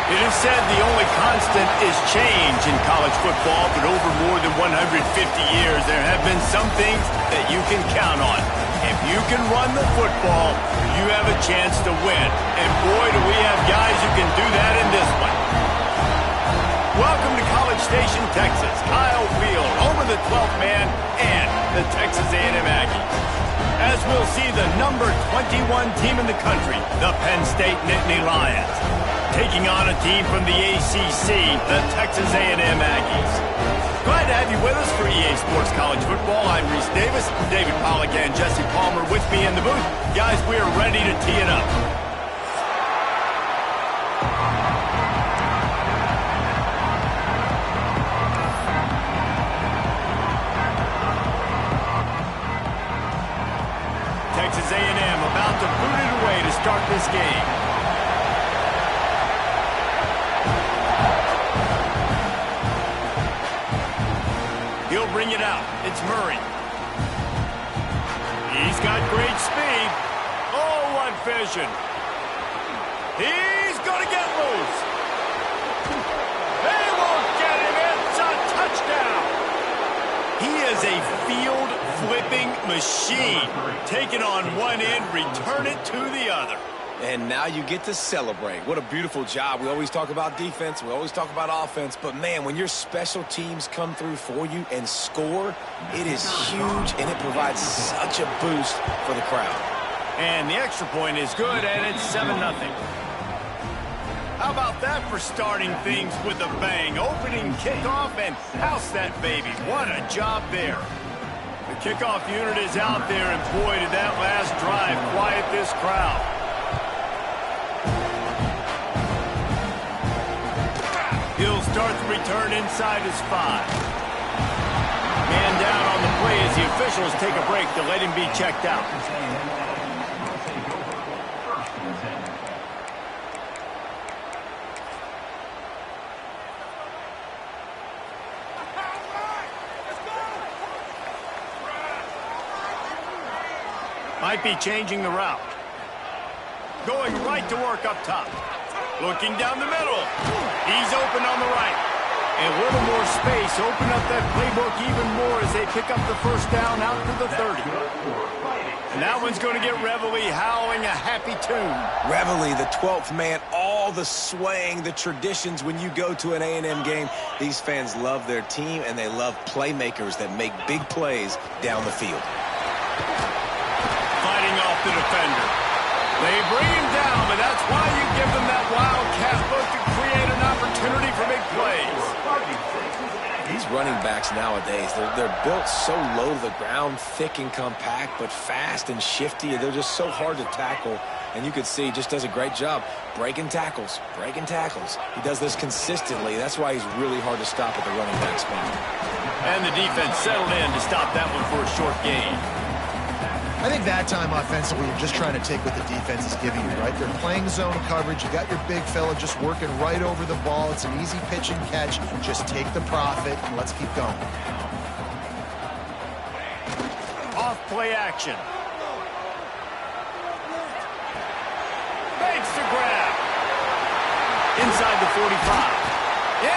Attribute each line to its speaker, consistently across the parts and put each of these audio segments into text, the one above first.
Speaker 1: It is said the only constant is change in college football, but over more than 150 years, there have been some things that you can count on. If you can run the football, you have a chance to win. And boy, do we have guys who can do that in this one. Welcome to College Station, Texas. Kyle Field, home of the 12th man and the Texas A&M Aggies. As we'll see the number 21 team in the country, the Penn State Nittany Lions, taking on a team from the ACC, the Texas A&M Aggies. Glad to have you with us for EA Sports College Football. I'm Reese Davis, David Pollack, and Jesse Palmer with me in the booth. Guys, we are ready to tee it up. Texas A&M about to boot it away to start this game. He'll bring it out. It's Murray. He's got great speed. Oh, what vision. He's going to get loose. They won't get him. It's a touchdown. He is a field-flipping machine. Take it on one end, return it to the other.
Speaker 2: And now you get to celebrate. What a beautiful job. We always talk about defense. We always talk about offense. But, man, when your special teams come through for you and score, it is huge, and it provides such a boost for the crowd.
Speaker 1: And the extra point is good, and it's 7-0. How about that for starting things with a bang? Opening kickoff and house that baby. What a job there. The kickoff unit is out there, and boy, did that last drive quiet this crowd. He'll start the return inside his 5. Man down on the play as the officials take a break to let him be checked out. Might be changing the route. Going right to work up top. Looking down the middle. He's open on the right. And a little more space. Open up that playbook even more as they pick up the first down out to the 30. And that one's going to get Reveille howling a happy tune.
Speaker 2: Reveille, the 12th man, all the swaying, the traditions when you go to an A&M game. These fans love their team, and they love playmakers that make big plays down the field.
Speaker 1: Fighting off the defender. They bring him down, but that's why you give them that wildcat look to create an opportunity for big plays.
Speaker 2: These running backs nowadays, they're built so low to the ground, thick and compact, but fast and shifty. They're just so hard to tackle, and you can see he just does a great job breaking tackles, breaking tackles. He does this consistently. That's why he's really hard to stop at the running back spot.
Speaker 1: And the defense settled in to stop that one for a short gain.
Speaker 3: I think that time offensively, you're just trying to take what the defense is giving you, right? They're playing zone coverage. You got your big fella just working right over the ball. It's an easy pitch and catch. Just take the profit and let's keep going.
Speaker 1: Off play action. Makes the grab. Inside the 45.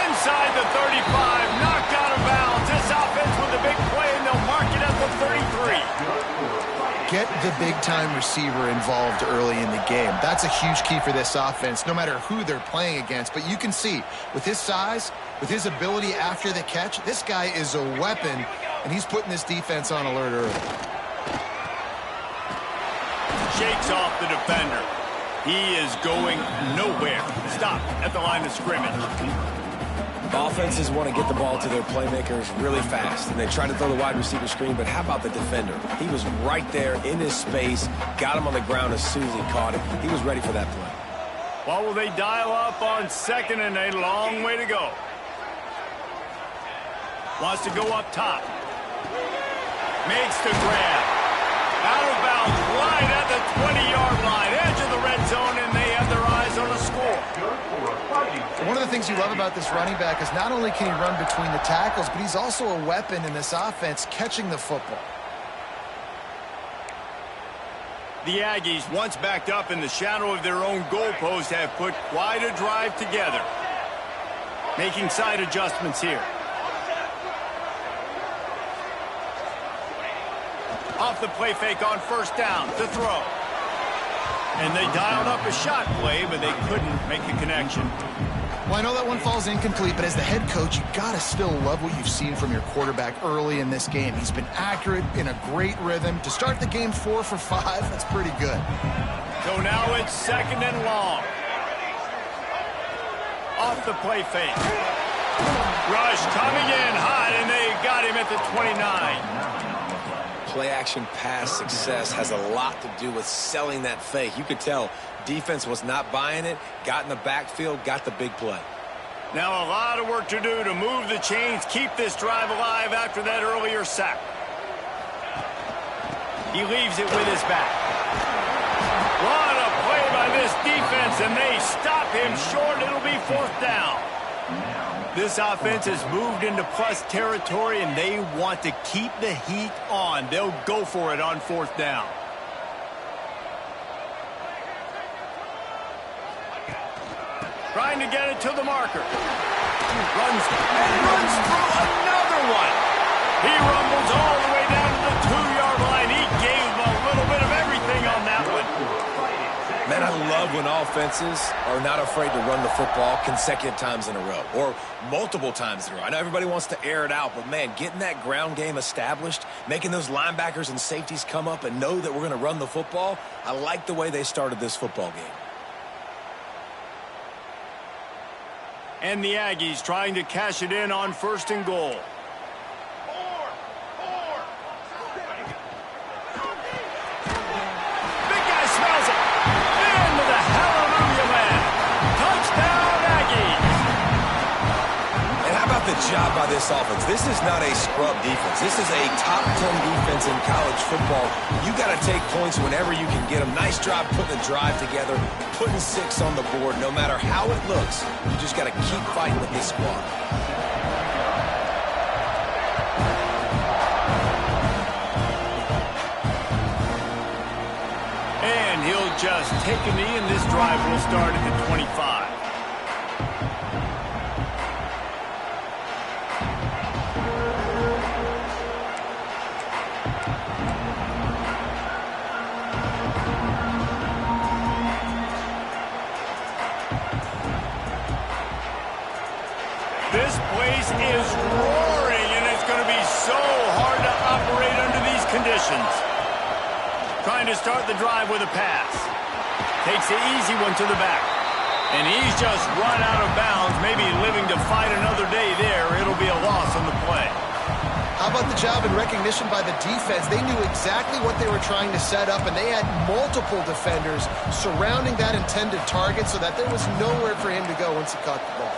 Speaker 1: Inside the 35. Knocked out of bounds. This offense with a big play, and they'll mark it at the 33.
Speaker 3: Get the big-time receiver involved early in the game. That's a huge key for this offense, no matter who they're playing against. But you can see, with his size, with his ability after the catch, this guy is a weapon, and he's putting this defense on alert early.
Speaker 1: Shakes off the defender. He is going nowhere. Stop at the line of scrimmage.
Speaker 2: Offenses want to get the ball to their playmakers really fast, and they try to throw the wide receiver screen, but how about the defender? He was right there in his space, got him on the ground as soon as he caught him. He was ready for that play.
Speaker 1: What will they dial up on second, and a long way to go? Wants to go up top. Makes the grab. Out of bounds, right at the 20-yard line, edge of the red zone, and they have their eyes on a score.
Speaker 3: One of the things you love about this running back is not only can he run between the tackles, but he's also a weapon in this offense catching the football.
Speaker 1: The Aggies, once backed up in the shadow of their own goalpost, have put quite a drive together. Making side adjustments here. Off the play fake on first down to throw. And they dialed up a shot play, but they couldn't make the connection.
Speaker 3: Well, I know that one falls incomplete, but as the head coach, you got to still love what you've seen from your quarterback early in this game. He's been accurate, in a great rhythm. To start the game 4 for 5, that's pretty good.
Speaker 1: So now it's second and long. Off the play fake. Rush coming in hot, and they got him at the 29.
Speaker 2: Play-action pass success has a lot to do with selling that fake. You could tell defense was not buying it, got in the backfield, got the big play.
Speaker 1: Now a lot of work to do to move the chains, keep this drive alive after that earlier sack. He leaves it with his back. What a play by this defense, and they stop him short. It'll be fourth down. This offense has moved into plus territory, and they want to keep the heat on. They'll go for it on fourth down. Trying to get it to the marker. Runs through another one. He rumbles all the way down to the 2-yard line. He gave him a little bit of everything on that one.
Speaker 2: Man, I love when offenses are not afraid to run the football consecutive times in a row or multiple times in a row. I know everybody wants to air it out, but, man, getting that ground game established, making those linebackers and safeties come up and know that we're going to run the football, I like the way they started this football game.
Speaker 1: And the Aggies trying to cash it in on first and goal. Big guy smells it. Into the hallelujah land. Touchdown, Aggies.
Speaker 2: And how about the job by this offense? This is not a scrub defense. This is a top 10 defense in college football. You got to take points whenever you can get them. Nice job putting the drive together, putting 6 on the board. No matter how it looks, you just got to keep fighting with this squad.
Speaker 1: And he'll just take a knee, and this drive will start at the 25. This place is roaring, and it's going to be so hard to operate under these conditions. Trying to start the drive with a pass. Takes the easy one to the back. And he's just run out of bounds, maybe living to fight another day there. It'll be a loss on the play.
Speaker 3: How about the job and recognition by the defense? They knew exactly what they were trying to set up, and they had multiple defenders surrounding that intended target so that there was nowhere for him to go once he caught the ball.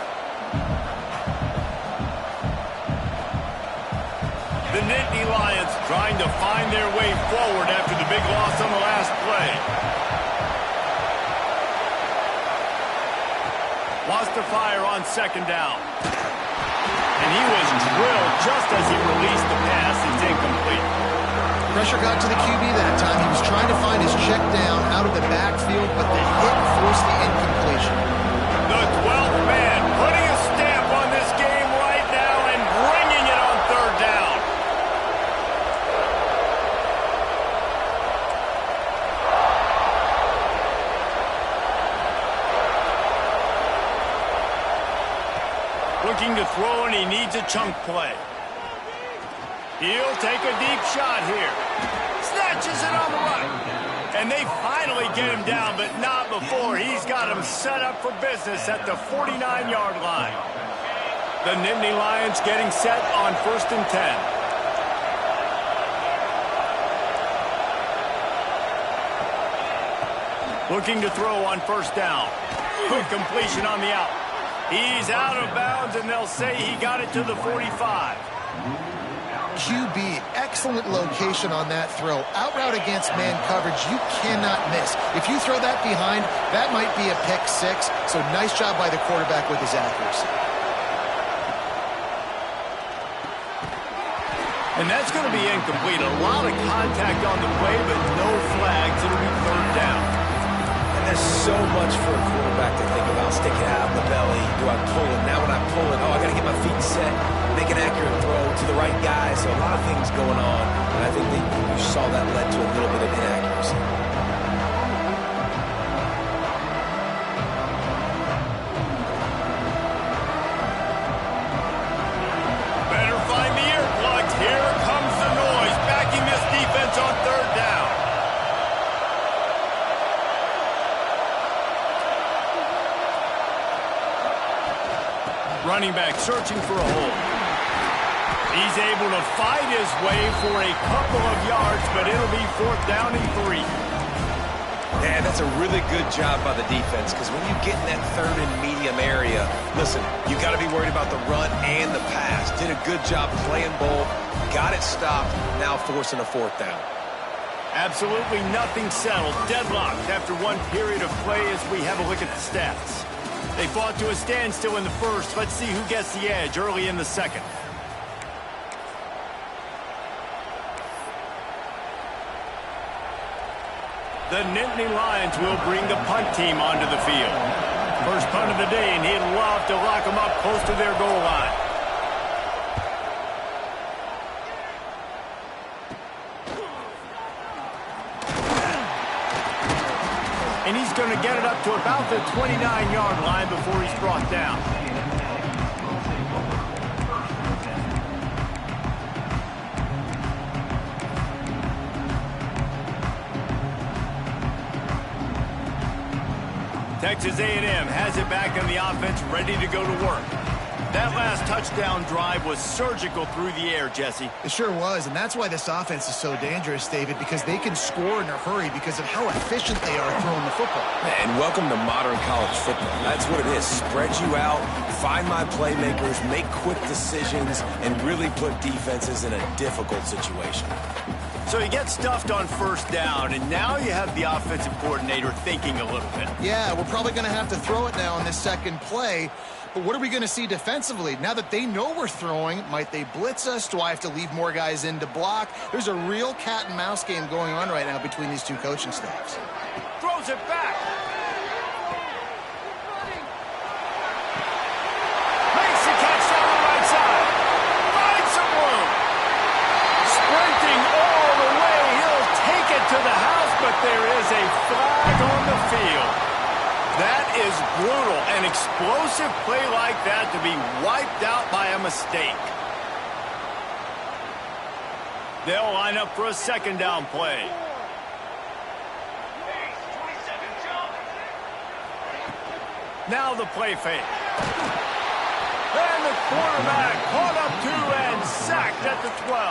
Speaker 1: The Nittany Lions trying to find their way forward after the big loss on the last play. Lost to fire on second down. And he was drilled just as he released the pass. It's incomplete.
Speaker 3: Pressure got to the QB that time. He was trying to find his check down out of the backfield, but the hit forced the incompletion.
Speaker 1: The 12th man putting a stamp on this game right now and bringing it on third down. Looking to throw, and he needs a chunk play. He'll take a deep shot here. Snatches it on the run. And they finally get him down, but not before. He's got him set up for business at the 49-yard line. The Nittany Lions getting set on first and 10. Looking to throw on first down. Quick completion on the out. He's out of bounds, and they'll say he got it to the 45.
Speaker 3: QB, excellent location on that throw. Out route against man coverage, you cannot miss. If you throw that behind, that might be a pick 6. So nice job by the quarterback with his accuracy.
Speaker 1: And that's going to be incomplete. A lot of contact on the play, but no flags. It'll be third down.
Speaker 2: And there's so much for a quarterback to think about. Stick it out in the belly. Do I pull it? Now when I pull it, I got to get my feet set, make an accurate throw to the right guy. So a lot of things going on. And I think that you saw that led to a little bit of inaccuracy.
Speaker 1: On third down. Running back searching for a hole. He's able to fight his way for a couple of yards, but it'll be fourth down and 3.
Speaker 2: Yeah, that's a really good job by the defense, because when you get in that third and medium area, listen, you got to be worried about the run and the pass. Did a good job playing both, got it stopped, now forcing a fourth down.
Speaker 1: Absolutely nothing settled. Deadlocked after one period of play as we have a look at the stats. They fought to a standstill in the first. Let's see who gets the edge early in the second. The Nittany Lions will bring the punt team onto the field. First punt of the day, and he'd love to lock them up close to their goal line. And he's going to get it up to about the 29-yard line before he's brought down. Texas A&M has it back on the offense, ready to go to work. That last touchdown drive was surgical through the air, Jesse.
Speaker 3: It sure was, and that's why this offense is so dangerous, David, because they can score in a hurry because of how efficient they are throwing the football.
Speaker 2: And welcome to modern college football. That's what it is. Spread you out, find my playmakers, make quick decisions, and really put defenses in a difficult situation.
Speaker 1: So you get stuffed on first down, and now you have the offensive coordinator thinking a little bit.
Speaker 3: Yeah, we're probably going to have to throw it now on this second play. But what are we going to see defensively? Now that they know we're throwing, might they blitz us? Do I have to leave more guys in to block? There's a real cat and mouse game going on right now between these two coaching staffs.
Speaker 1: Throws it back. Makes the catch down the right side. Finds some room. Sprinting all the way. He'll take it to the house, but there is a flag on the field. That is brutal. An explosive play like that to be wiped out by a mistake. They'll line up for a second down play. Now the play fake. And the quarterback caught up to and sacked at the 12.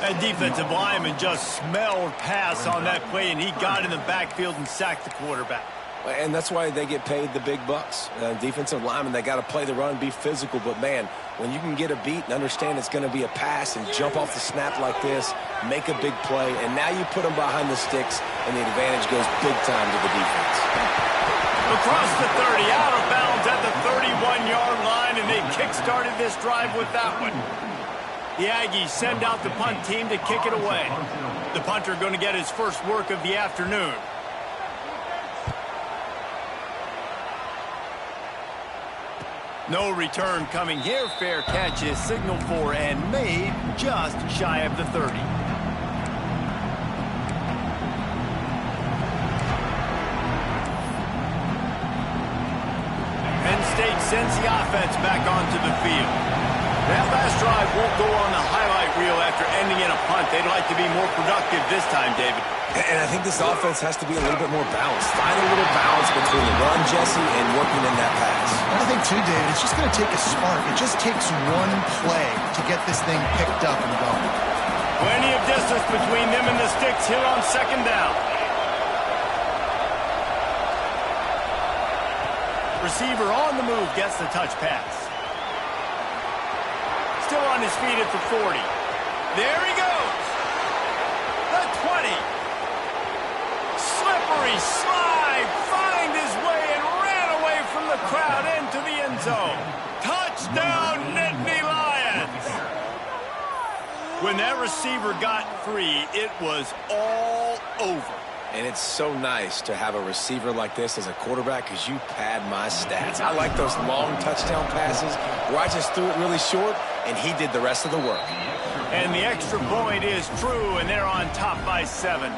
Speaker 1: That defensive lineman just smelled pass on that play, and he got in the backfield and sacked the quarterback.
Speaker 2: And that's why they get paid the big bucks. Defensive linemen, they got to play the run, be physical. But, man, when you can get a beat and understand it's going to be a pass and jump off the snap like this, make a big play, and now you put them behind the sticks, and the advantage goes big time to the defense.
Speaker 1: Across the 30, out of bounds at the 31-yard line, and they kick-started this drive with that one. The Aggies send out the punt team to kick it away. The punter going to get his first work of the afternoon. No return coming here. Fair catch is signaled for and made just shy of the 30. Penn State sends the offense back onto the field. That last drive won't go on the highlight reel after ending in a punt. They'd like to be more productive this time, David.
Speaker 2: And I think this offense has to be a little bit more balanced. Find a little balance between the run, Jesse, and working in that pass.
Speaker 3: I think, too, David, it's just going to take a spark. It just takes one play to get this thing picked up and going.
Speaker 1: Plenty of distance between them and the sticks here on second down. Receiver on the move gets the touch pass. Still on his feet at the 40. There he goes. The 20. Slippery slide. Find his way and ran away from the crowd into the end zone. Touchdown, Nittany Lions. that receiver got free, it was all over.
Speaker 2: And it's so nice to have a receiver like this as a quarterback because you pad my stats. I like those long touchdown passes where I just threw it really short and he did the rest of the work.
Speaker 1: And the extra point is true, and they're on top by 7.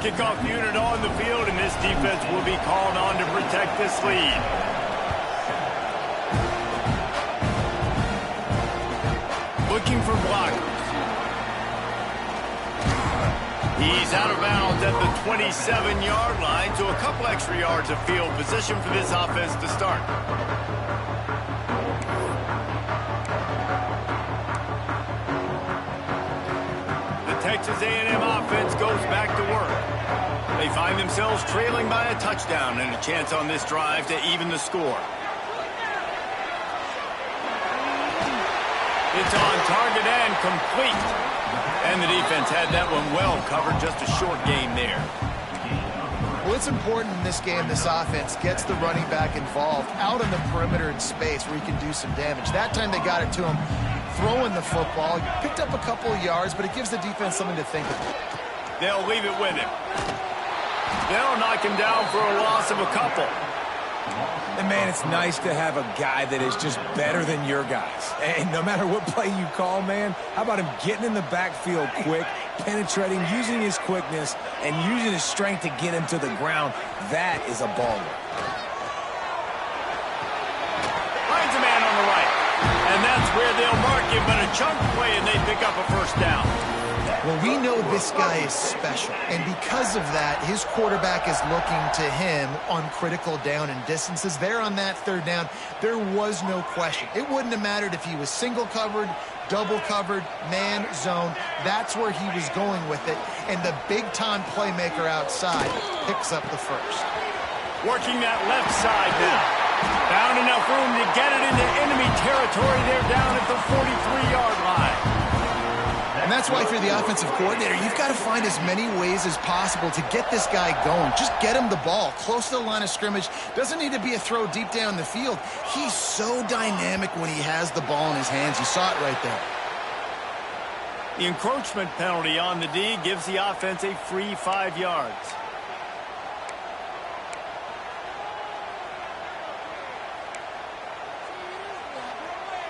Speaker 1: Kickoff unit on the field, and this defense will be called on to protect this lead. Looking for blockers. He's out of bounds at the 27-yard line, so a couple extra yards of field position for this offense to start. The Texas A&M offense goes back to work. They find themselves trailing by a touchdown and a chance on this drive to even the score. It's on target and complete. And the defense had that one well covered, just a short gain there.
Speaker 3: Well, it's important in this game this offense gets the running back involved out on the perimeter in space where he can do some damage. That time they got it to him throwing the football. He picked up a couple of yards, but it gives the defense something to think about.
Speaker 1: They'll leave it with him. They'll knock him down for a loss of a couple.
Speaker 2: And, man, it's nice to have a guy that is just better than your guys. And no matter what play you call, man, how about him getting in the backfield quick, penetrating, using his quickness, and using his strength to get him to the ground? That is a baller.
Speaker 1: Finds a man on the right. And that's where they'll mark him, but a chunk play, and they pick up a first down.
Speaker 3: Well, we know this guy is special, and because of that, his quarterback is looking to him on critical down and distances. There on that third down, there was no question. It wouldn't have mattered if he was single covered, double covered, man, zone. That's where he was going with it, and the big-time playmaker outside picks up the first.
Speaker 1: Working that left side now. Found enough room to get it into enemy territory. They're down at the 43-yard line.
Speaker 3: And that's why if you're the offensive coordinator, you've got to find as many ways as possible to get this guy going. Just get him the ball close to the line of scrimmage. Doesn't need to be a throw deep down the field. He's so dynamic when he has the ball in his hands. You saw it right there.
Speaker 1: The encroachment penalty on the D gives the offense a free 5 yards.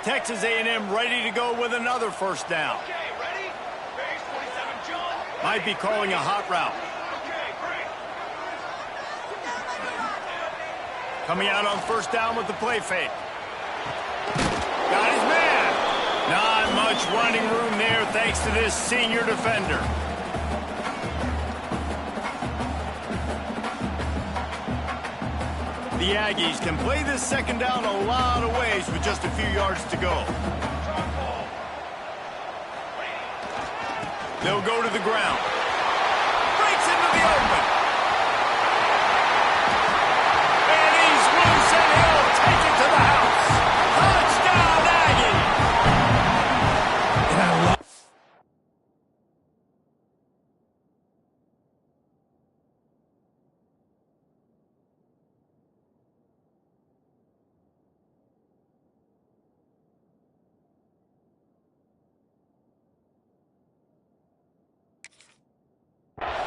Speaker 1: Texas A&M ready to go with another first down. Might be calling a hot route. Coming out on first down with the play fake. Got his man. Not much running room there thanks to this senior defender. The Aggies can play this second down a lot of ways with just a few yards to go. They'll go to the ground. Breaks into the open. And he's loose, and he'll take it to the house. Touchdown, Aggie!
Speaker 2: And I love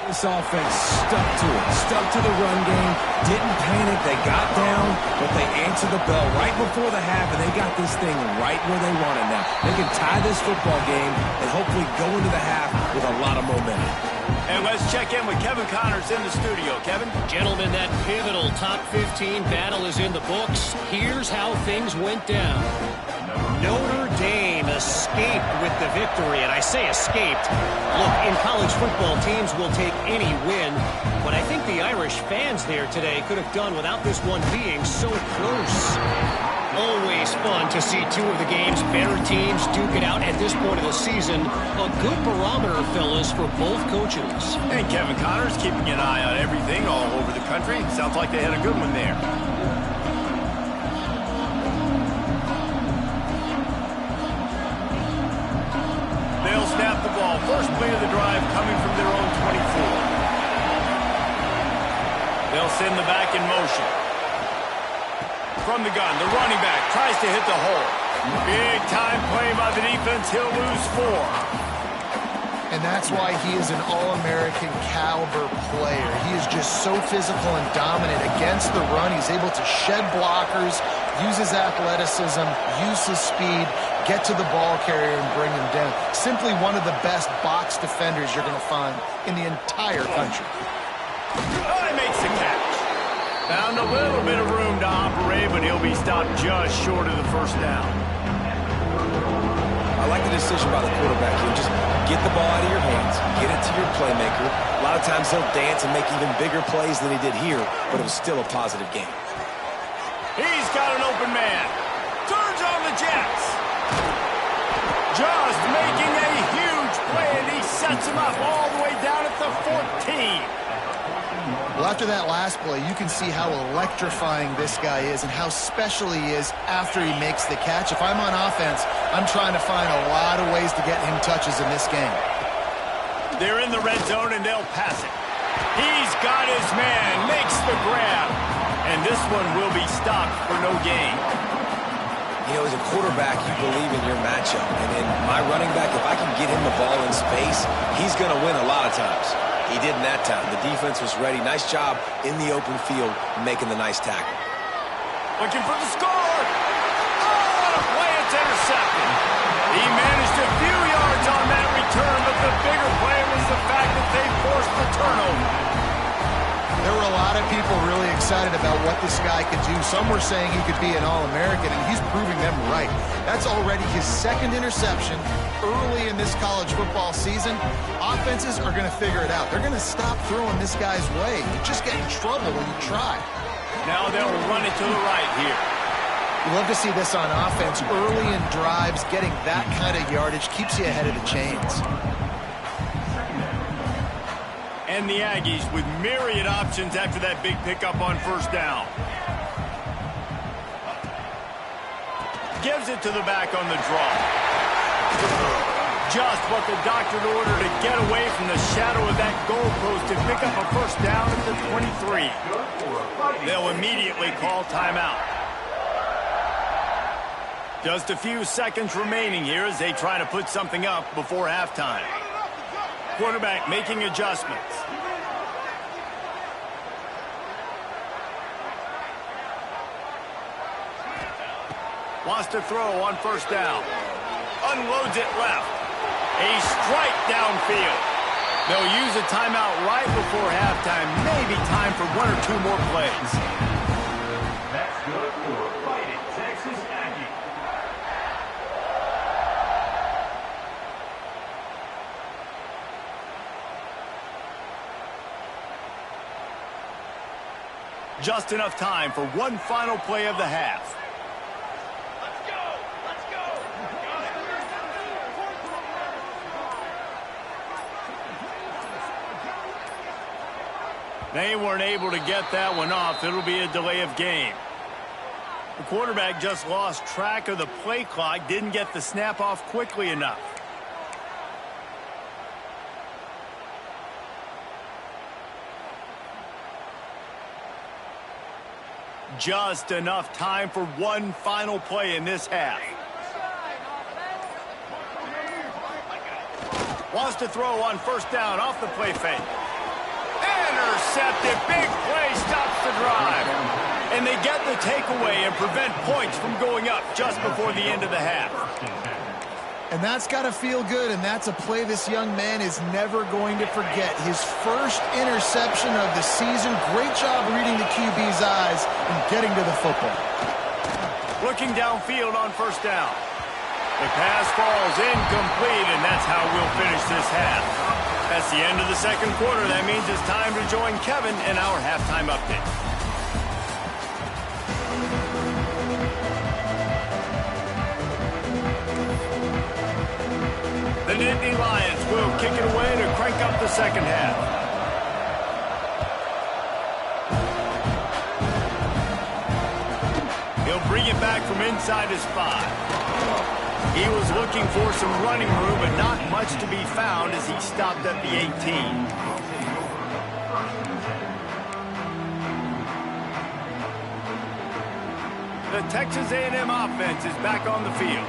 Speaker 2: this offense stuck to the run game, didn't panic, they got down, but they answered the bell right before the half, and they got this thing right where they want it now. They can tie this football game and hopefully go into the half with a lot of momentum.
Speaker 1: And let's check in with Kevin Connors in the studio. Kevin?
Speaker 4: Gentlemen, that pivotal top 15 battle is in the books. Here's how things went down. Notre Dame escaped with the victory, and I say escaped. Look, in college football, teams will take any win, but I think the Irish fans there today could have done without this one being so close. Always fun to see two of the game's better teams duke it out at this point of the season. A good barometer, fellas, for both coaches.
Speaker 1: And Kevin Connors keeping an eye on everything all over the country. Sounds like they had a good one there. They'll snap the ball. First play of the drive coming from their own 24. They'll send the back in motion. From the gun, the running back tries to hit the hole. Big time play by the defense. He'll lose 4.
Speaker 3: And that's why he is an All-American caliber player. He is just so physical and dominant against the run. He's able to shed blockers, use his athleticism, use his speed, get to the ball carrier and bring him down. Simply one of the best box defenders you're going to find in the entire country.
Speaker 1: Oh, he makes the catch. Found a little bit of room to operate, but he'll be stopped just short of the first down.
Speaker 2: I like the decision by the quarterback here. Just get the ball out of your hands, get it to your playmaker. A lot of times he'll dance and make even bigger plays than he did here, but it was still a positive game.
Speaker 1: He's got an open man. Turns on the Jets. Just making a huge play, and he sets him up all the way down at the 14.
Speaker 3: Well, after that last play, you can see how electrifying this guy is and how special he is after he makes the catch. If I'm on offense, I'm trying to find a lot of ways to get him touches in this game.
Speaker 1: They're in the red zone, and they'll pass it. He's got his man, makes the grab, and this one will be stopped for no gain.
Speaker 2: You know, as a quarterback, you believe in your matchup. And in my running back, if I can get him the ball in space, he's going to win a lot of times. He did in that time. The defense was ready. Nice job in the open field making the nice tackle.
Speaker 1: Looking for the score. Oh, what a play. It's intercepted. He managed a few yards on that return, but the bigger play was the fact that they forced the turnover.
Speaker 3: There were a lot of people really excited about what this guy could do. Some were saying he could be an All-American, and he's proving them right. That's already his second interception early in this college football season. Offenses are going to figure it out. They're going to stop throwing this guy's way. You just get in trouble when you try.
Speaker 1: Now they'll run it to the right here.
Speaker 3: You love to see this on offense. Early in drives, getting that kind of yardage keeps you ahead of the chains.
Speaker 1: And the Aggies with myriad options after that big pickup on first down. Gives it to the back on the draw. Just what the doctor ordered to get away from the shadow of that goalpost and pick up a first down at the 23. They'll immediately call timeout. Just a few seconds remaining here as they try to put something up before halftime. Quarterback making adjustments. Wants to throw on first down. Unloads it left. A strike downfield. They'll use a timeout right before halftime. Maybe time for one or two more plays.
Speaker 5: That's good for Fighting Texas Aggie.
Speaker 1: Just enough time for one final play of the half. They weren't able to get that one off. It'll be a delay of game. The quarterback just lost track of the play clock, didn't get the snap off quickly enough. Just enough time for one final play in this half. Wants to throw on first down off the play fake. Intercepted. Big play stops the drive. And they get the takeaway and prevent points from going up just before the end of the half.
Speaker 3: And that's got to feel good, and that's a play this young man is never going to forget. His first interception of the season. Great job reading the QB's eyes and getting to the football.
Speaker 1: Looking downfield on first down. The pass falls incomplete, and that's how we'll finish this half. That's the end of the second quarter. That means it's time to join Kevin in our halftime update. The Nittany Lions will kick it away to crank up the second half. He'll bring it back from inside his 5. He was looking for some running room, but not much to be found as he stopped at the 18. The Texas A&M offense is back on the field.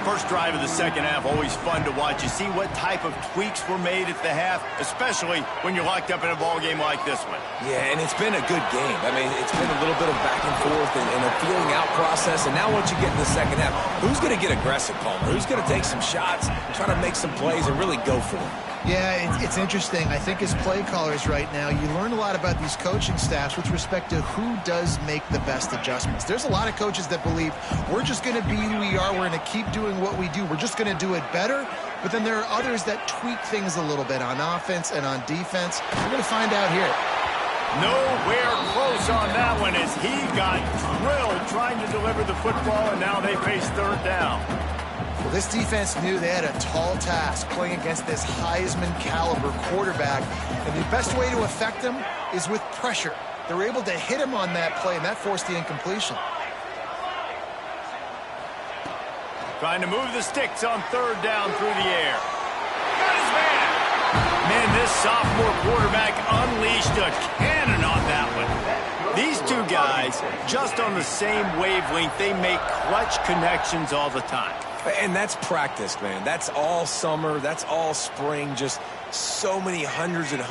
Speaker 1: First drive of the second half, always fun to watch. You see what type of tweaks were made at the half, especially when you're locked up in a ball game like this one.
Speaker 2: Yeah, and it's been a good game. I mean, it's been a little bit of back and forth and a feeling out process. And now once you get in the second half, who's going to get aggressive, Palmer? Who's going to take some shots, try to make some plays, and really go for it?
Speaker 3: Yeah, it's interesting. I think as play callers right now, you learn a lot about these coaching staffs with respect to who does make the best adjustments. There's a lot of coaches that believe we're just going to be who we are. We're going to keep doing what we do. We're just going to do it better. But then there are others that tweak things a little bit on offense and on defense. We're going to find out here.
Speaker 1: Nowhere close on that one as he got drilled trying to deliver the football, and now they face third down.
Speaker 3: Well, this defense knew they had a tall task playing against this Heisman-caliber quarterback, and the best way to affect him is with pressure. They were able to hit him on that play, and that forced the incompletion.
Speaker 1: Trying to move the sticks on third down through the air. Got his man. Man, this sophomore quarterback unleashed a cannon on that one. These two guys, just on the same wavelength, they make clutch connections all the time.
Speaker 2: And that's practice, man. That's all summer. That's all spring. Just so many hundreds and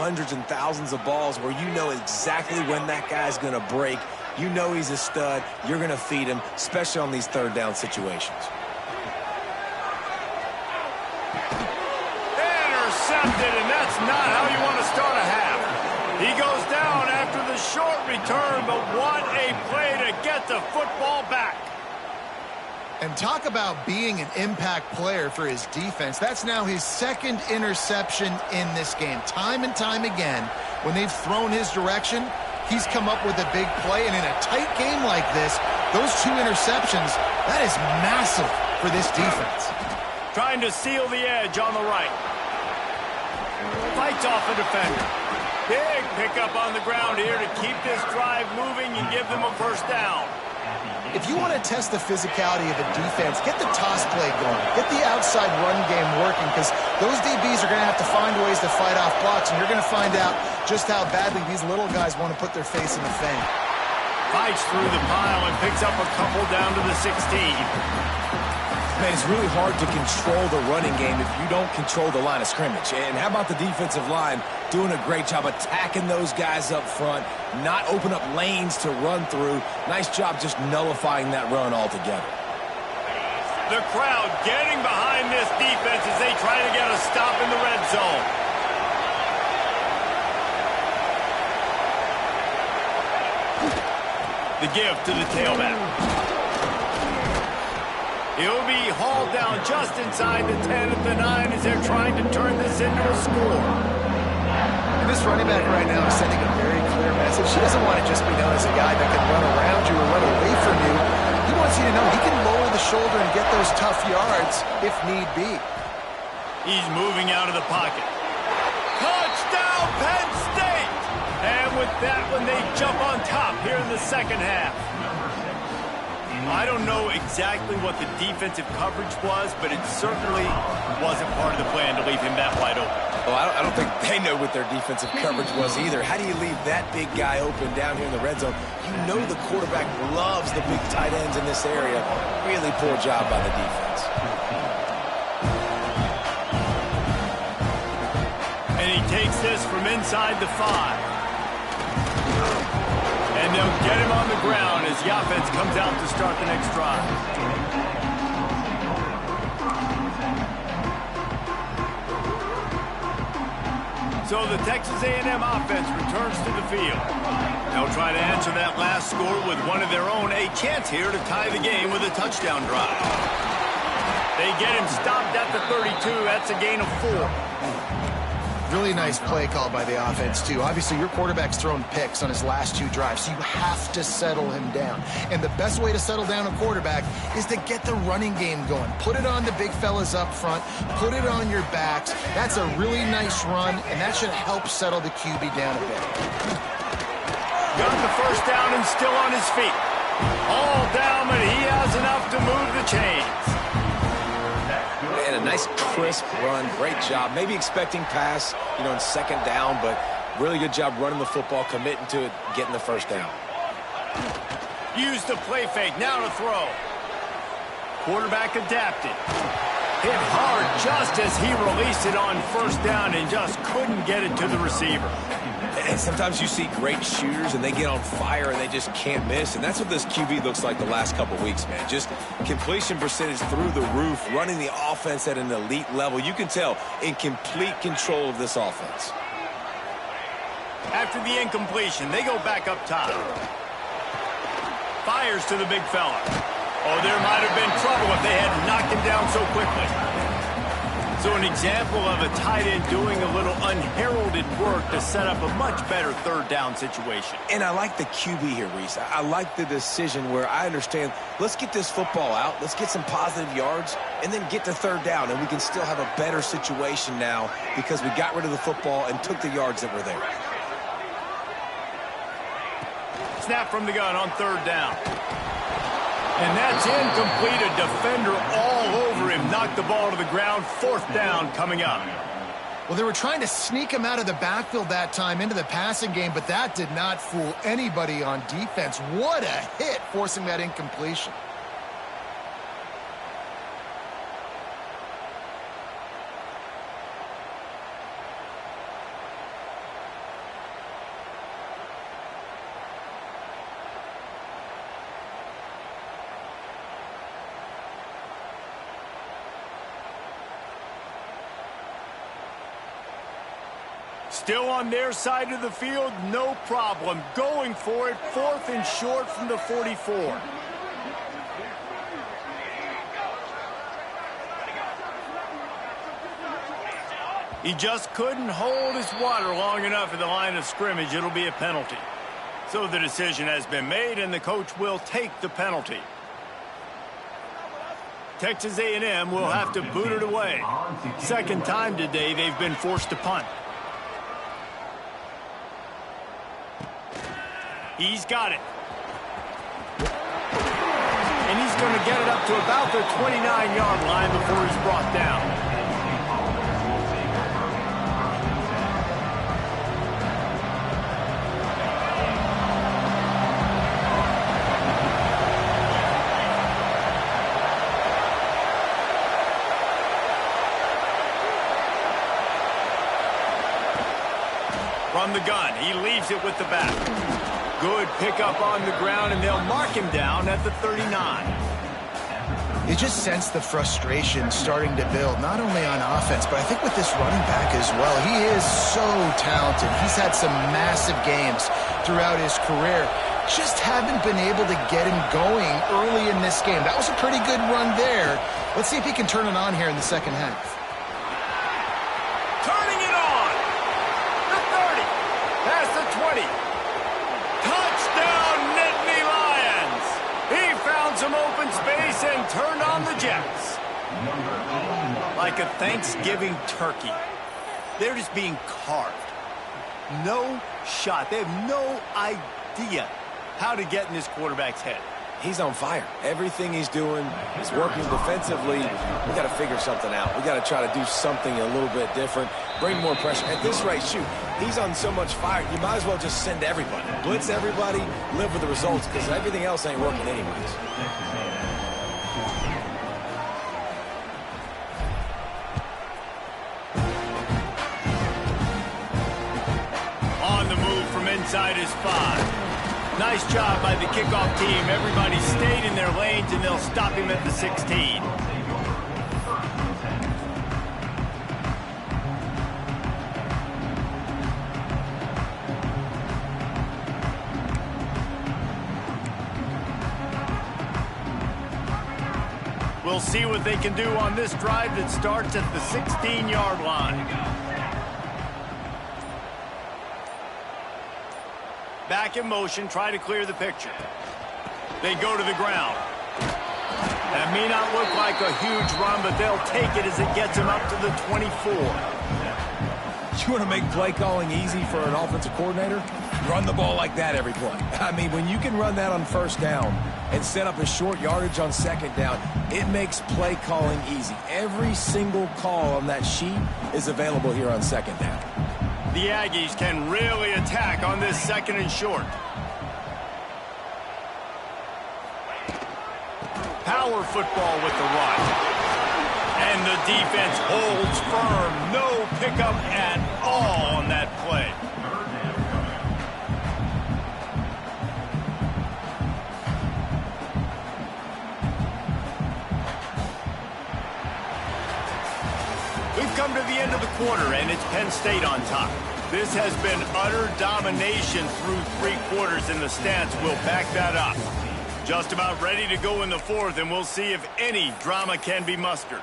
Speaker 2: thousands of balls where you know exactly when that guy's going to break. You know he's a stud. You're going to feed him, especially on these third down situations.
Speaker 1: Intercepted, and that's not how you want to start a half. He goes down after the short return, but what a play to get the football back.
Speaker 3: And talk about being an impact player for his defense. That's now his second interception in this game. Time and time again, when they've thrown his direction, he's come up with a big play. And in a tight game like this, those two interceptions, that is massive for this defense.
Speaker 1: Trying to seal the edge on the right. Fights off a defender. Big pickup on the ground here to keep this drive moving and give them a first down.
Speaker 3: If you want to test the physicality of a defense, get the toss play going. Get the outside run game working, because those DBs are going to have to find ways to fight off blocks, and you're going to find out just how badly these little guys want to put their face in the fan.
Speaker 1: Fights through the pile and picks up a couple down to the 16.
Speaker 2: Man, it's really hard to control the running game if you don't control the line of scrimmage. And how about the defensive line doing a great job attacking those guys up front, not open up lanes to run through. Nice job just nullifying that run altogether.
Speaker 1: The crowd getting behind this defense as they try to get a stop in the red zone. The give to the tailback. He'll be hauled down just inside the 10 at the 9 as they're trying to turn this into a score.
Speaker 3: And this running back right now is sending a very clear message. He doesn't want to just be known as a guy that can run around you or run away from you. He wants you to know he can lower the shoulder and get those tough yards if need be.
Speaker 1: He's moving out of the pocket. Touchdown, Penn State! And with that one, they jump on top here in the second half. I don't know exactly what the defensive coverage was, but it certainly wasn't part of the plan to leave him that wide open.
Speaker 2: Well, I don't think they know what their defensive coverage was either. How do you leave that big guy open down here in the red zone? You know the quarterback loves the big tight ends in this area. Really poor job by the defense.
Speaker 1: And he takes this from inside the 5. And they'll get him on the ground as the offense comes out to start the next drive. So the Texas A&M offense returns to the field. They'll try to answer that last score with one of their own. A chance here to tie the game with a touchdown drive. They get him stopped at the 32. That's a gain of 4.
Speaker 3: Really nice play call by the offense, too. Obviously, your quarterback's thrown picks on his last 2 drives, so you have to settle him down. And the best way to settle down a quarterback is to get the running game going. Put it on the big fellas up front. Put it on your backs. That's a really nice run, and that should help settle the QB down a bit.
Speaker 1: Got the first down and still on his feet. All down, but he has enough to move the chains.
Speaker 2: And a nice crisp run. Great job. Maybe expecting pass, in second down, but really good job running the football, committing to it, getting the first down.
Speaker 1: Use the play fake. Now to throw. Quarterback adapted. Hit hard just as he released it on first down and just couldn't get it to the receiver.
Speaker 2: And sometimes you see great shooters and they get on fire and they just can't miss. And that's what this QB looks like the last couple weeks, man. Just completion percentage through the roof, running the offense at an elite level. You can tell in complete control of this offense.
Speaker 1: After the incompletion, they go back up top. Fires to the big fella. Oh, there might have been trouble if they had knocked him down so quickly. So an example of a tight end doing a little unheralded work to set up a much better third down situation.
Speaker 2: And I like the QB here, Reese. I like the decision where I understand, let's get this football out, let's get some positive yards, and then get to third down, and we can still have a better situation now because we got rid of the football and took the yards that were there.
Speaker 1: Snap from the gun on third down. And that's incomplete. A defender all over him. Knocked the ball to the ground. Fourth down coming up.
Speaker 3: Well, they were trying to sneak him out of the backfield that time into the passing game, but that did not fool anybody on defense. What a hit, forcing that incompletion.
Speaker 1: Still on their side of the field, no problem. Going for it, fourth and short from the 44. He just couldn't hold his water long enough at the line of scrimmage. It'll be a penalty. So the decision has been made, and the coach will take the penalty. Texas A&M will have to boot it away. Second time today they've been forced to punt. He's got it. And he's going to get it up to about the 29-yard line before he's brought down. From the gun, he leaves it with the back. Good pickup on the ground, and they'll mark him down at the 39.
Speaker 3: You just sense the frustration starting to build, not only on offense, but I think with this running back as well. He is so talented. He's had some massive games throughout his career. Just haven't been able to get him going early in this game. That was a pretty good run there. Let's see if he can turn it on here in the second half.
Speaker 1: Turning it on. The 30. Past the 20. Touchdown, Nittany Lions! He found some open space and turned on the Jets. Like a Thanksgiving turkey. They're just being carved. No shot. They have no idea how to get in this quarterback's head.
Speaker 2: He's on fire. Everything he's doing is working defensively. We got to figure something out. We got to try to do something a little bit different. Bring more pressure. At this rate, shoot, he's on so much fire, you might as well just send everybody. Blitz everybody, live with the results, because everything else ain't working anyways.
Speaker 1: On the move from inside his 5. Nice job by the kickoff team. Everybody stayed in their lanes, and they'll stop him at the 16. We'll see what they can do on this drive that starts at the 16-yard line. Back in motion, try to clear the picture. They go to the ground. That may not look like a huge run, but they'll take it as it gets them up to the 24.
Speaker 2: You want to make play calling easy for an offensive coordinator? Run the ball like that every play. I mean, when you can run that on first down and set up a short yardage on second down, it makes play calling easy. Every single call on that sheet is available here on second down.
Speaker 1: The Aggies can really attack on this second and short. power football with the run. And the defense holds firm. No pickup at all on that play. We've come to the end of the quarter, and it's Penn State on top. This has been utter domination through 3 quarters, and the stats will back that up. Just about ready to go in the 4th, and we'll see if any drama can be mustered.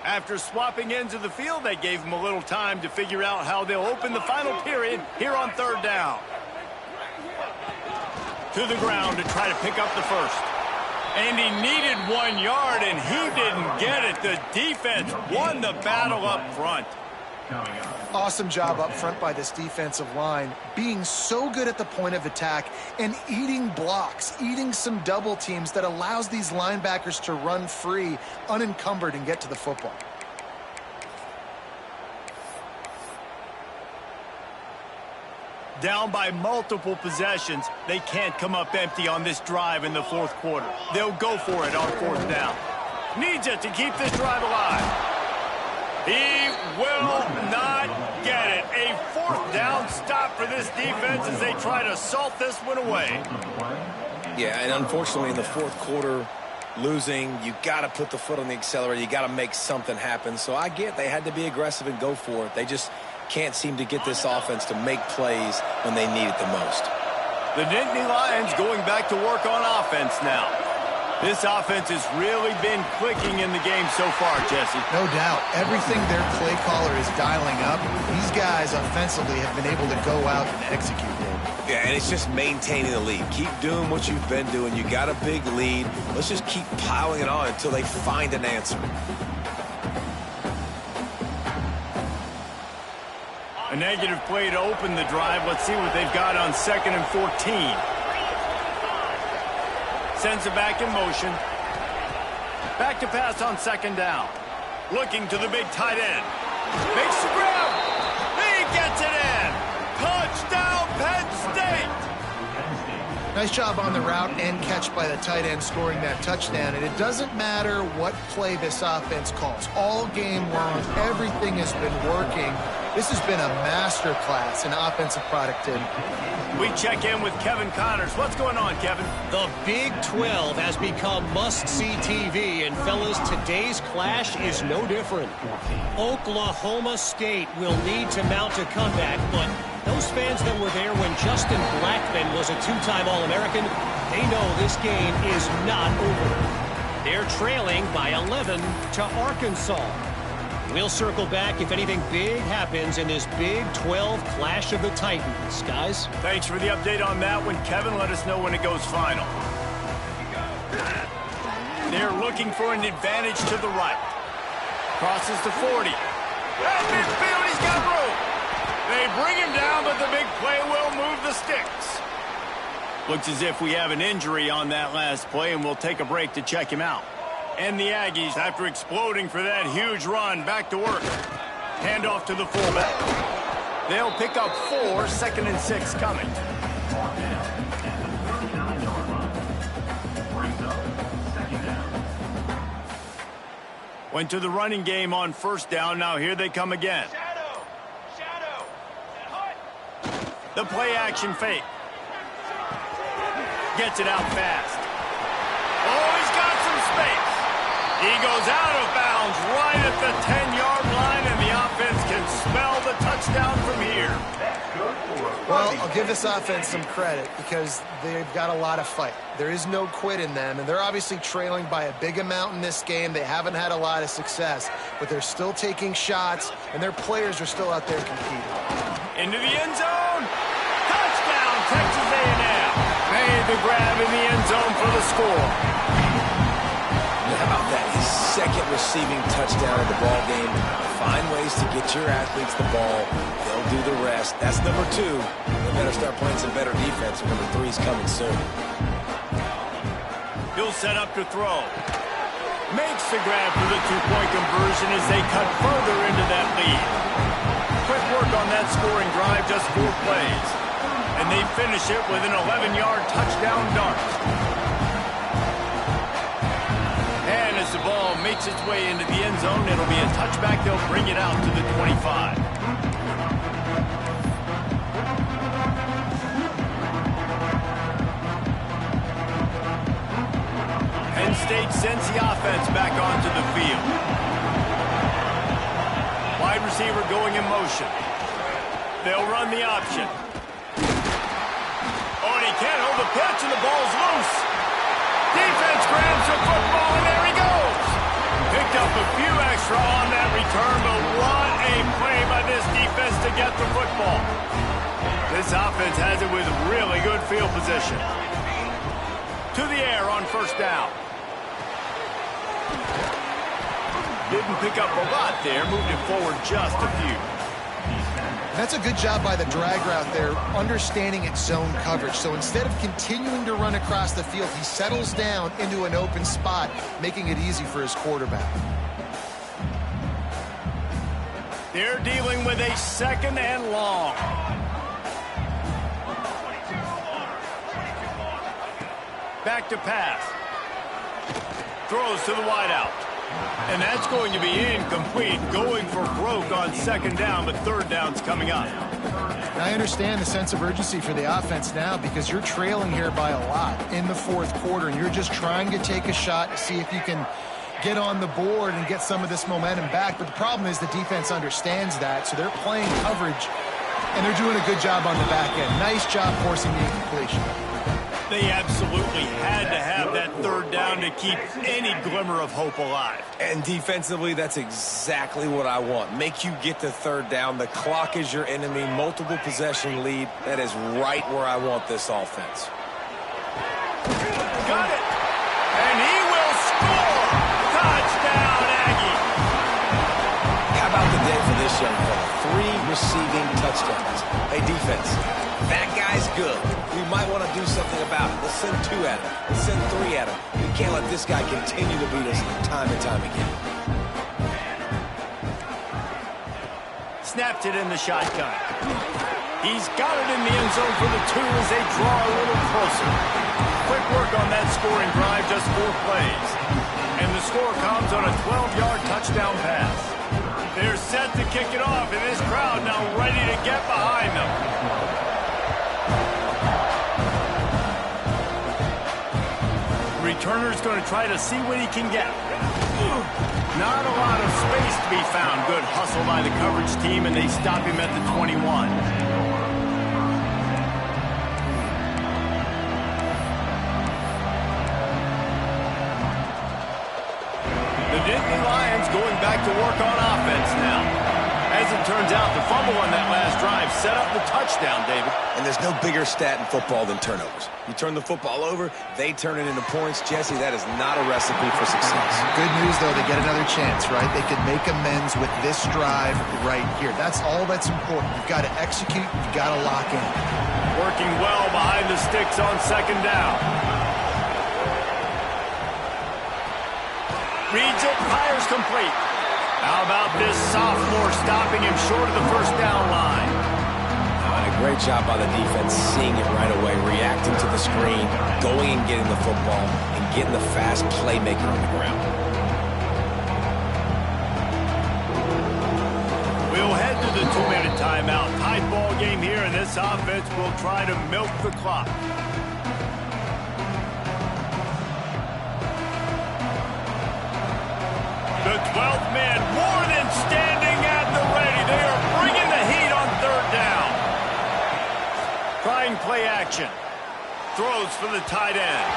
Speaker 1: After swapping ends of the field, they gave them a little time to figure out how they'll open the final period here on 3rd down. To the ground to try to pick up the first. And he needed 1 yard, and he didn't get it. The defense won the battle up front.
Speaker 3: Awesome job up front by this defensive line, being so good at the point of attack and eating blocks, eating some double teams that allows these linebackers to run free, unencumbered, and get to the football.
Speaker 1: Down by multiple possessions, they can't come up empty on this drive in the 4th quarter. They'll go for it on 4th down. Needs it to keep this drive alive. He will not get it. A 4th down stop for this defense as they try to salt this one away.
Speaker 2: Yeah, and unfortunately in the 4th quarter, losing, you got to put the foot on the accelerator. You got to make something happen. So I get they had to be aggressive and go for it. They just can't seem to get this offense to make plays when they need it the most.
Speaker 1: The Nittany Lions going back to work on offense now. This offense has really been clicking in the game so far, Jesse.
Speaker 3: No doubt. Everything their play caller is dialing up, these guys offensively have been able to go out and execute.
Speaker 2: Yeah, and it's just maintaining the lead. Keep doing what you've been doing. You got a big lead. Let's just keep piling it on until they find an answer.
Speaker 1: A negative play to open the drive. Let's see what they've got on 2nd and 14. Sends it back in motion. Back to pass on 2nd down. Looking to the big tight end. Makes the grab. He gets it in. Touchdown, Penn State.
Speaker 3: Nice job on the route and catch by the tight end scoring that touchdown. And it doesn't matter what play this offense calls. All game long, everything has been working. This has been a masterclass in offensive productivity.
Speaker 1: We check in with Kevin Connors. What's going on, Kevin?
Speaker 4: The Big 12 has become must-see TV, and fellas, today's clash is no different. Oklahoma State will need to mount a comeback, but those fans that were there when Justin Blackmon was a 2-time All-American, they know this game is not over. They're trailing by 11 to Arkansas. We'll circle back if anything big happens in this Big 12 Clash of the Titans. Guys?
Speaker 1: Thanks for the update on that one, Kevin. Let us know when it goes final. They're looking for an advantage to the right. Crosses to 40. At midfield, he's got room. They bring him down, but the big play will move the sticks. Looks as if we have an injury on that last play, and we'll take a break to check him out. And the Aggies, after exploding for that huge run, back to work. Handoff to the fullback. They'll pick up 4, 2nd and 6 coming. Went to the running game on 1st down. Now here they come again. The play action fake. Gets it out fast. Oh, he's got some space. He goes out of bounds right at the 10-yard line, and the offense can smell the touchdown from here.
Speaker 3: Well, I'll give this offense some credit because they've got a lot of fight. There is no quit in them, and they're obviously trailing by a big amount in this game. They haven't had a lot of success, but they're still taking shots, and their players are still out there competing.
Speaker 1: Into the end zone. Touchdown, Texas A&M. Made the grab in the end zone for the score.
Speaker 2: How about that? His 2nd receiving touchdown of the ball game. Find ways to get your athletes the ball. They'll do the rest. That's number 2. They better start playing some better defense. Number 3's coming soon.
Speaker 1: He'll set up to throw. Makes the grab for the 2-point conversion as they cut further into that lead. quick work on that scoring drive, just 4 plays. And they finish it with an 11-yard touchdown dart. And as the ball makes its way into the end zone, it'll be a touchback. They'll bring it out to the 25. Penn State sends the offense back onto the field. Wide receiver going in motion. They'll run the option. Oh, and he can't hold the pitch, and the ball's loose. Defense grabs the football, and there he goes. Picked up a few extra on that return, but what a play by this defense to get the football. This offense has it with really good field position. To the air on first down. Didn't pick up a lot there, moved it forward just a few.
Speaker 3: That's a good job by the drag route there, understanding its zone coverage. So instead of continuing to run across the field, he settles down into an open spot, making it easy for his quarterback.
Speaker 1: They're dealing with a 2nd and long. Back to pass. Throws to the wideout. And that's going to be incomplete, going for broke on 2nd down, but 3rd down's coming up.
Speaker 3: I understand the sense of urgency for the offense now because you're trailing here by a lot in the 4th quarter, and you're just trying to take a shot to see if you can get on the board and get some of this momentum back. But the problem is the defense understands that, so they're playing coverage, and they're doing a good job on the back end. Nice job forcing the incompletion.
Speaker 1: They absolutely had to have that 3rd down to keep any glimmer of hope alive.
Speaker 2: And defensively, that's exactly what I want. Make you get to 3rd down. The clock is your enemy. Multiple possession lead. That is right where I want this offense.
Speaker 1: Got it. And he will score. Touchdown, Aggie.
Speaker 2: How about the day for this young fella? 3 receiving touchdowns. Hey, defense, that guy's good. We might want to do something about it. Let's send 2 at him. Let's send 3 at him. We can't let this guy continue to beat us time and time again.
Speaker 1: Snapped it in the shotgun. He's got it in the end zone for the 2 as they draw a little closer. Quick work on that scoring drive, just 4 plays. And the score comes on a 12-yard touchdown pass. They're set to kick it off, and this crowd now ready to get behind them. Returner's going to try to see what he can get. Not a lot of space to be found. Good hustle by the coverage team, and they stop him at the 21. The Nittany Lions going back to work on offense now. As it turns out, the fumble on that last drive set up the touchdown, David.
Speaker 2: And there's no bigger stat in football than turnovers. You turn the football over, they turn it into points. Jesse, that is not a recipe for success.
Speaker 3: Good news, though, they get another chance, right? They can make amends with this drive right here. That's all that's important. You've got to execute. You've got to lock in.
Speaker 1: Working well behind the sticks on 2nd down. Reads it, fires complete. How about this sophomore stopping him short of the 1st down line?
Speaker 2: A great job by the defense, seeing it right away, reacting to the screen, going and getting the football, and getting the fast playmaker on the ground.
Speaker 1: We'll head to the 2-minute timeout. Tight ball game here, and this offense will try to milk the clock. The 12th man more than standing at the ready. They are bringing the heat on 3rd down. Trying play action. Throws for the tight end.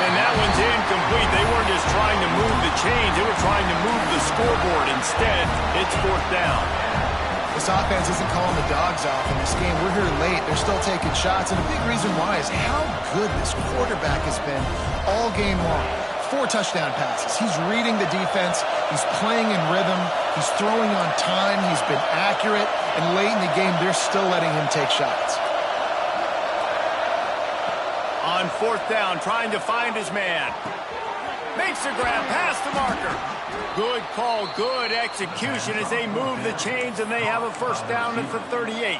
Speaker 1: And that one's incomplete. They weren't just trying to move the chains. They were trying to move the scoreboard. Instead, it's 4th down.
Speaker 3: This offense isn't calling the dogs off in this game. We're here late. They're still taking shots. And a big reason why is how good this quarterback has been all game long. 4 touchdown passes. He's reading the defense. He's playing in rhythm. He's throwing on time. He's been accurate. And late in the game, they're still letting him take shots.
Speaker 1: On 4th down, trying to find his man. Makes the grab past the marker. Good call, good execution as they move the chains, and they have a first down at the 38.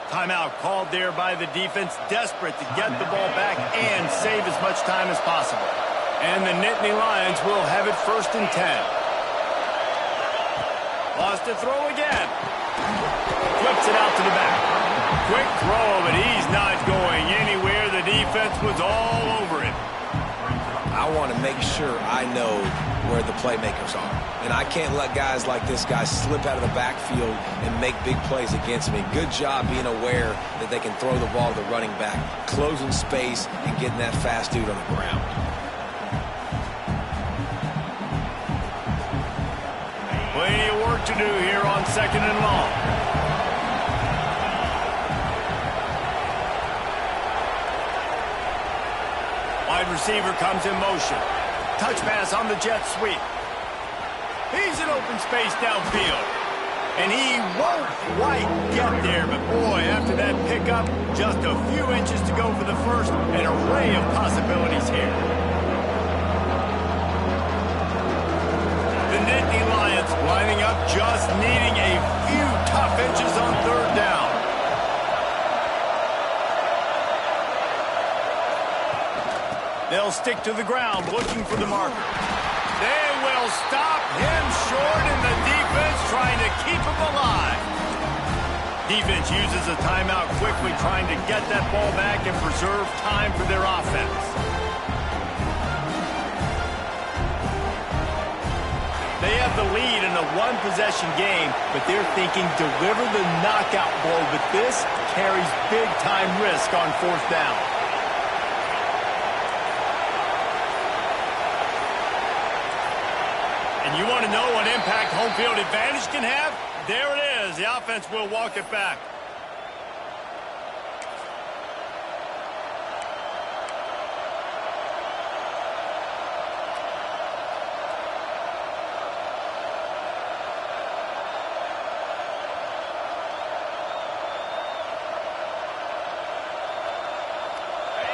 Speaker 1: Timeout called there by the defense, desperate to get the ball back and save as much time as possible. And the Nittany Lions will have it first and 10. Lost to throw again. Flips it out to the back. Quick throw, but he's not going anywhere. The defense was all over him.
Speaker 2: I want to make sure I know where the playmakers are. And I can't let guys like this guy slip out of the backfield and make big plays against me. Good job being aware that they can throw the ball to the running back, closing space, and getting that fast dude on the ground.
Speaker 1: Plenty of work to do here on 2nd and long. Wide receiver comes in motion. Touch pass on the jet sweep. He's in open space downfield. And he won't quite get there, but boy, after that pickup, just a few inches to go for the first. An array of possibilities here. The Nittany Lions lining up, just needing a few tough inches on 3rd down. They'll stick to the ground, looking for the marker. They will stop him short, and the defense trying to keep him alive. Defense uses a timeout quickly, trying to get that ball back and preserve time for their offense. They have the lead in a one-possession game, but they're thinking deliver the knockout blow, but this carries big-time risk on 4th down. And you want to know what impact home field advantage can have? There it is. The offense will walk it back.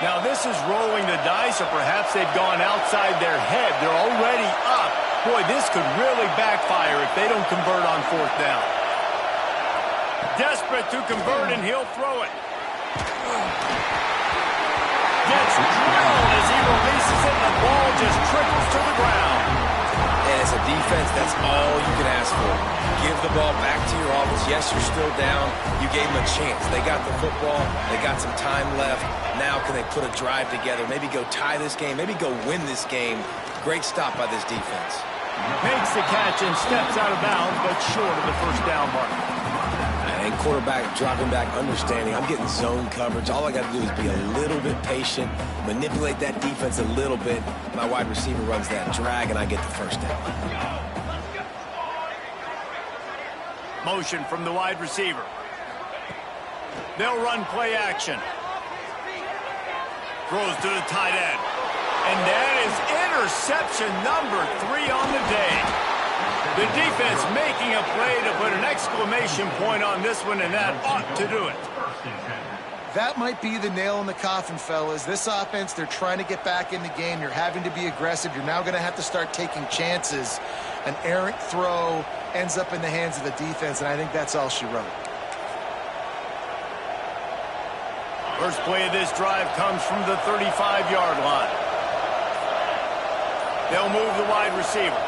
Speaker 1: Now this is rolling the dice, or perhaps they've gone outside their head. They're already up. Boy, this could really backfire if they don't convert on 4th down. Desperate to convert, and he'll throw it. Gets drilled as he releases it, and the ball just trickles to the ground.
Speaker 2: And as a defense, that's all you can ask for. Give the ball back to your offense. Yes, you're still down. You gave them a chance. They got the football. They got some time left. Now can they put a drive together? Maybe go tie this game. Maybe go win this game. Great stop by this defense.
Speaker 1: Makes the catch and steps out of bounds, but short of the first down mark.
Speaker 2: And quarterback dropping back, understanding. I'm getting zone coverage. All I got to do is be a little bit patient, manipulate that defense a little bit. My wide receiver runs that drag, and I get the first down.
Speaker 1: Motion from the wide receiver. They'll run play action. Throws to the tight end. And that is interception number 3 on the day. The defense making a play to put an exclamation point on this one, and that ought to do it.
Speaker 3: That might be the nail in the coffin, fellas. This offense, they're trying to get back in the game. You're having to be aggressive. You're now going to have to start taking chances. An errant throw ends up in the hands of the defense, and I think that's all she wrote.
Speaker 1: First play of this drive comes from the 35-yard line. They'll move the wide receiver.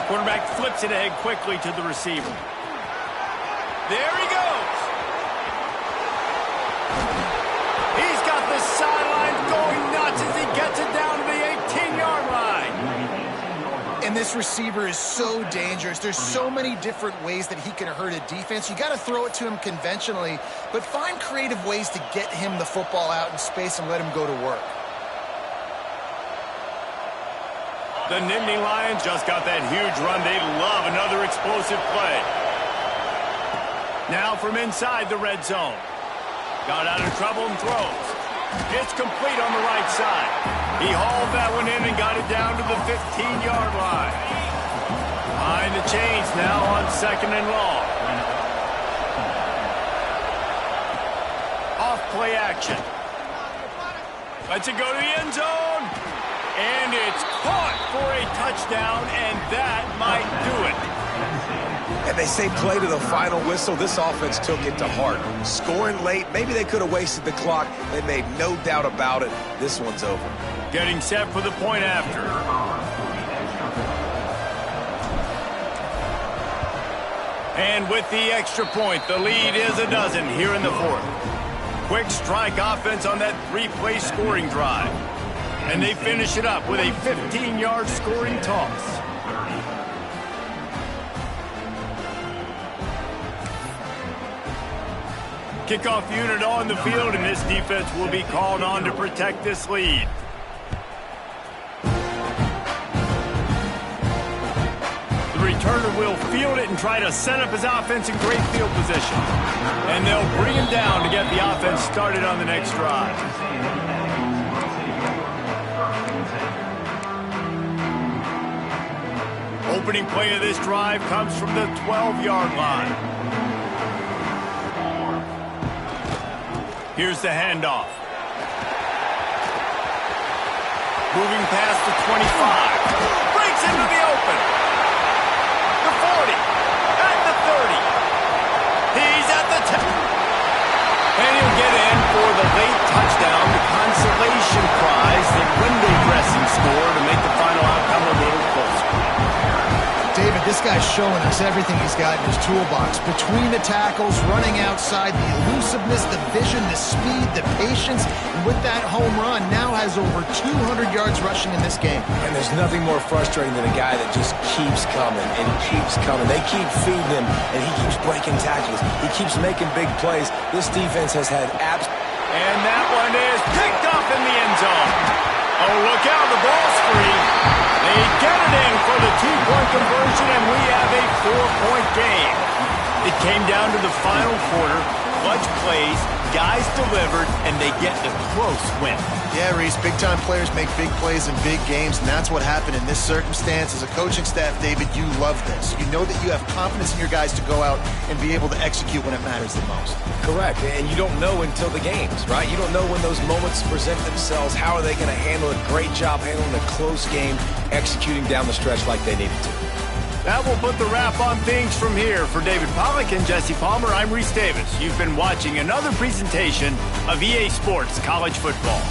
Speaker 1: Quarterback flips it ahead quickly to the receiver. There he goes. He's got the sideline going nuts as he gets it down to the 18-yard line.
Speaker 3: And this receiver is so dangerous. There's so many different ways that he can hurt a defense. You got to throw it to him conventionally, but find creative ways to get him the football out in space and let him go to work.
Speaker 1: The Nittany Lions just got that huge run. They love another explosive play. Now from inside the red zone. Got out of trouble and throws. It's complete on the right side. He hauled that one in and got it down to the 15-yard line. Behind the chains now on 2nd and long. Off play action. Lets it go to the end zone. It's caught for a touchdown, and that might do it.
Speaker 2: And they say play to the final whistle. This offense took it to heart. Scoring late, maybe they could have wasted the clock. They made no doubt about it. This one's over.
Speaker 1: Getting set for the point after. And with the extra point, the lead is a dozen here in the fourth. Quick strike offense on that three-play scoring drive. And they finish it up with a 15-yard scoring toss. Kickoff unit on the field, and this defense will be called on to protect this lead. The returner will field it and try to set up his offense in great field position. And they'll bring him down to get the offense started on the next drive. Opening play of this drive comes from the 12-yard line. Here's the handoff. Moving past the 25. Breaks into the open. The 40. At the 30. He's at the 10. And he'll get in for the late touchdown, the consolation prize, the window dressing score to make the final outcome a little closer.
Speaker 3: David, this guy's showing us everything he's got in his toolbox. Between the tackles, running outside, the elusiveness, the vision, the speed, the patience. And with that home run, now has over 200 yards rushing in this game.
Speaker 2: And there's nothing more frustrating than a guy that just keeps coming and keeps coming. They keep feeding him, and he keeps breaking tackles. He keeps making big plays. This defense has had
Speaker 1: And that one is picked up in the end zone. Oh, look out, the ball's free. They get it in for the two-point conversion, and we have a 4-point game. It came down to the final quarter. Clutch plays, guys delivered, and they get the close win.
Speaker 3: Yeah, Reese, big-time players make big plays in big games, and that's what happened in this circumstance. As a coaching staff, David, you love this. You know that you have confidence in your guys to go out and be able to execute when it matters the most.
Speaker 2: Correct, and you don't know until the games, right? You don't know when those moments present themselves. How are they going to handle it? Great job handling a close game, executing down the stretch like they needed to.
Speaker 1: That will put the wrap on things from here. For David Pollack and Jesse Palmer, I'm Reese Davis. You've been watching another presentation of EA Sports College Football.